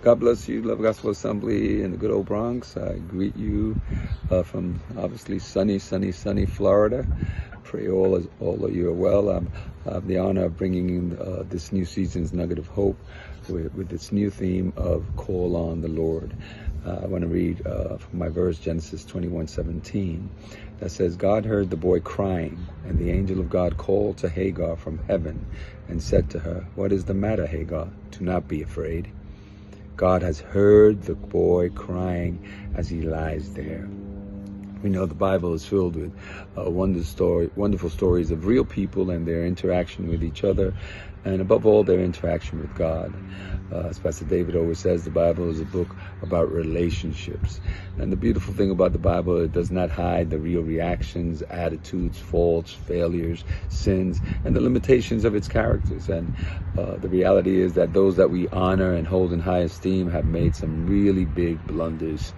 God bless you, Love Gospel Assembly in the good old Bronx. I greet you from obviously sunny Florida. Pray all of you are well. I have the honor of bringing in this new season's nugget of hope with this new theme of call on the Lord. I want to read from my verse, Genesis 21:17, that says, God heard the boy crying, and the angel of God called to Hagar from heaven and said to her, what is the matter, Hagar? Do not be afraid. God has heard the boy crying as he lies there. We know the Bible is filled with wonderful stories of real people and their interaction with each other, and above all, their interaction with God. As Pastor David always says, the Bible is a book about relationships. And the beautiful thing about the Bible, it does not hide the real reactions, attitudes, faults, failures, sins, and the limitations of its characters. And the reality is that those that we honor and hold in high esteem have made some really big blunders.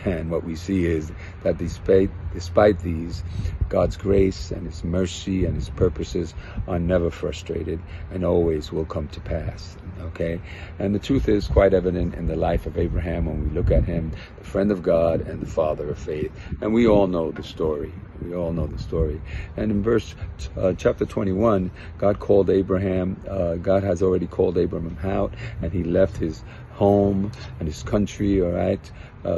And what we see is that despite these, God's grace and His mercy and His purposes are never frustrated and always will come to pass. Okay? And the truth is quite evident in the life of Abraham when we look at him, the friend of God and the father of faith. And we all know the story. We all know the story. And in chapter 21, God called Abraham. God has already called Abraham out, and he left his home and his country, all right,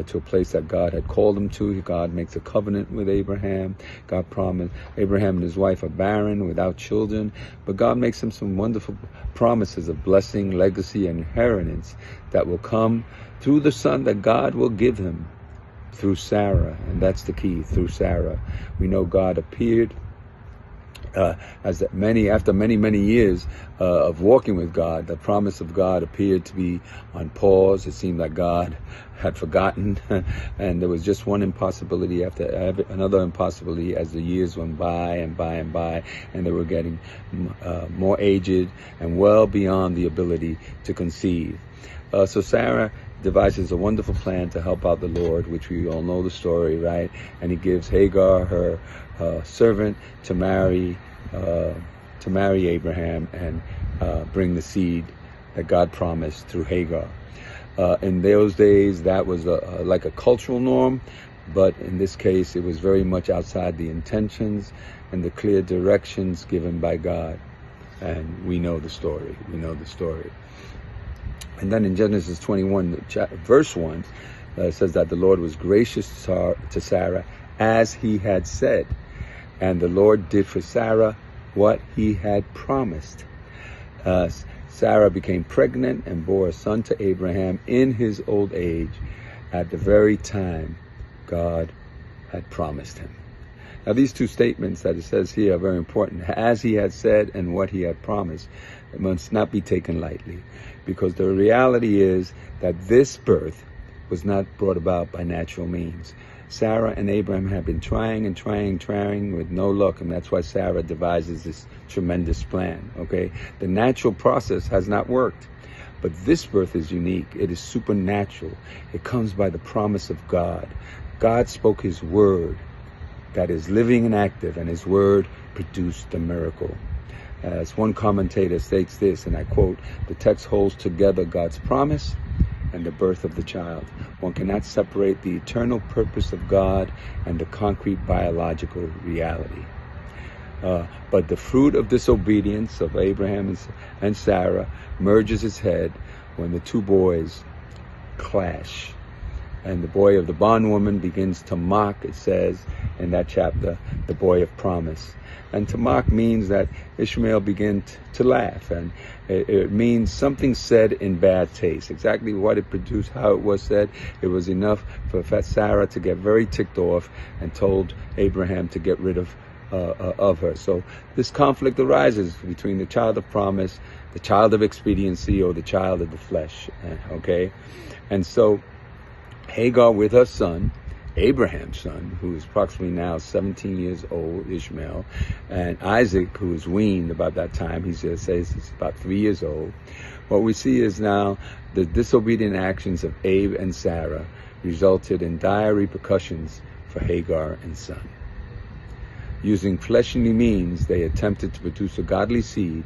to a place that God had called him to. God makes a covenant with Abraham. God promised Abraham and his wife are barren, without children, but God makes him some wonderful promises of blessing, legacy, and inheritance that will come through the son that God will give him, through Sarah. And that's the key, through Sarah. We know God appeared after many years of walking with God. The promise of God appeared to be on pause. It seemed like God had forgotten, and there was just one impossibility after another impossibility as the years went by, and they were getting more aged and well beyond the ability to conceive. So Sarah devises a wonderful plan to help out the Lord, which we all know the story, right? And he gives Hagar, her servant, to marry Abraham and bring the seed that God promised through Hagar. In those days, that was like a cultural norm, but in this case, it was very much outside the intentions and the clear directions given by God. And we know the story. We know the story. And then in Genesis 21, verse 1, it says that the Lord was gracious to Sarah as he had said. And the Lord did for Sarah what he had promised. Sarah became pregnant and bore a son to Abraham in his old age at the very time God had promised him. Now, these two statements that it says here are very important. As he had said and what he had promised, it must not be taken lightly, because the reality is that this birth was not brought about by natural means. Sarah and Abraham have been trying with no luck, and that's why Sarah devises this tremendous plan, okay? The natural process has not worked, but this birth is unique. It is supernatural. It comes by the promise of God. God spoke his word that is living and active, and his word produced the miracle. As one commentator states this, and I quote, the text holds together God's promise and the birth of the child. One cannot separate the eternal purpose of God and the concrete biological reality. But the fruit of disobedience of Abraham and Sarah merges its head when the two boys clash. And the boy of the bondwoman begins to mock, it says in that chapter, the boy of promise. And to mock means that Ishmael began to laugh, and it means something said in bad taste. Exactly what it produced, how it was said, it was enough for Sarah to get very ticked off and told Abraham to get rid of her. So this conflict arises between the child of promise, the child of expediency, or the child of the flesh, okay? And so Hagar with her son, Abraham's son, who is approximately now 17 years old, Ishmael, and Isaac, who is weaned about that time, he says he's about 3 years old. What we see is now the disobedient actions of Abe and Sarah resulted in dire repercussions for Hagar and son. Using fleshly means, they attempted to produce a godly seed,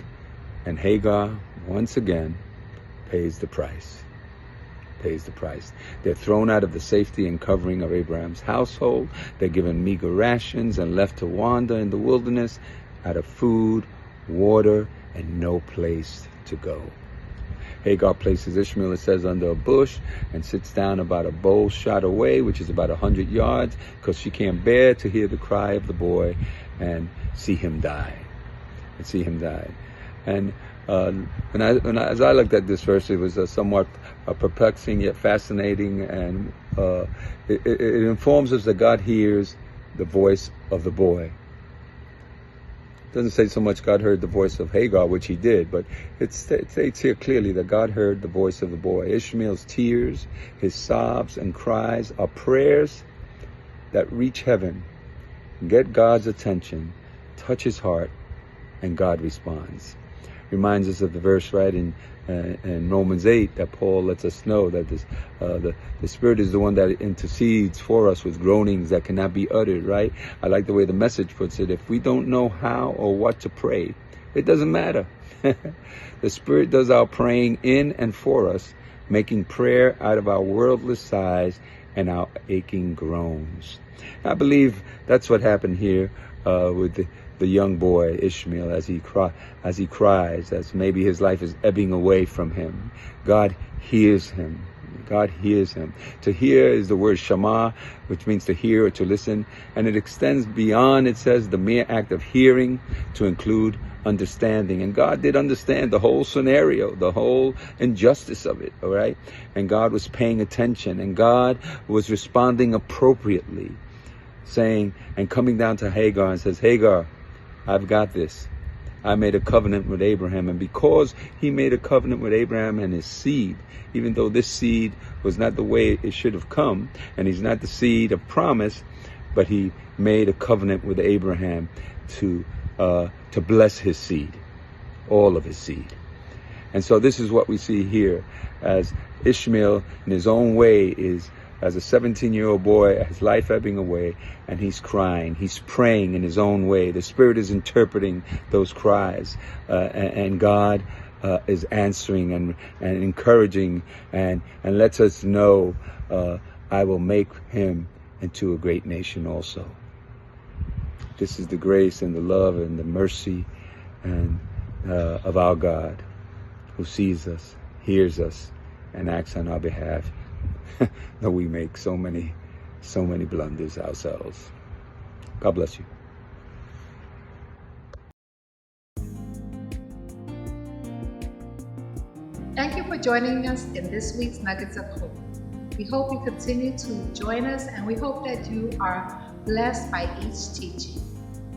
and Hagar, once again, pays the price. pays the price. They're thrown out of the safety and covering of Abraham's household. They're given meager rations and left to wander in the wilderness out of food, water, and no place to go. Hagar places Ishmael, it says, under a bush and sits down about a bow shot away, which is about 100 yards, because she can't bear to hear the cry of the boy and see him die. And as I looked at this verse, it was somewhat perplexing yet fascinating, and it informs us that God hears the voice of the boy. It doesn't say so much God heard the voice of Hagar, which he did, but it states here clearly that God heard the voice of the boy. Ishmael's tears, his sobs and cries are prayers that reach heaven, get God's attention, touch his heart, and God responds. Reminds us of the verse right in Romans 8 that Paul lets us know that the Spirit is the one that intercedes for us with groanings that cannot be uttered, right? I like the way the Message puts it. If we don't know how or what to pray, it doesn't matter. The Spirit does our praying in and for us, making prayer out of our worldless sighs and our aching groans. I believe that's what happened here with the young boy Ishmael as he cries, as maybe his life is ebbing away from him. God hears him. God hears him. To hear is the word shema, which means to hear or to listen, and it extends beyond, it says, the mere act of hearing to include understanding. And God did understand the whole scenario, the whole injustice of it, all right? And God was paying attention, and God was responding appropriately, saying and coming down to Hagar and says, Hagar, I've got this. I made a covenant with Abraham, and because he made a covenant with Abraham and his seed, even though this seed was not the way it should have come, and he's not the seed of promise, but he made a covenant with Abraham to bless his seed, all of his seed. And so this is what we see here, as Ishmael in his own way is, as a 17-year-old boy, his life ebbing away, and he's crying, he's praying in his own way. The Spirit is interpreting those cries, and God is answering and encouraging and lets us know, I will make him into a great nation also. This is the grace and the love and the mercy and of our God, who sees us, hears us, and acts on our behalf. Though we make so many blunders ourselves. God bless you. Thank you for joining us in this week's Nuggets of Hope. We hope you continue to join us, and we hope that you are blessed by each teaching.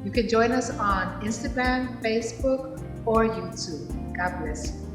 You can join us on Instagram, Facebook, or YouTube. God bless you.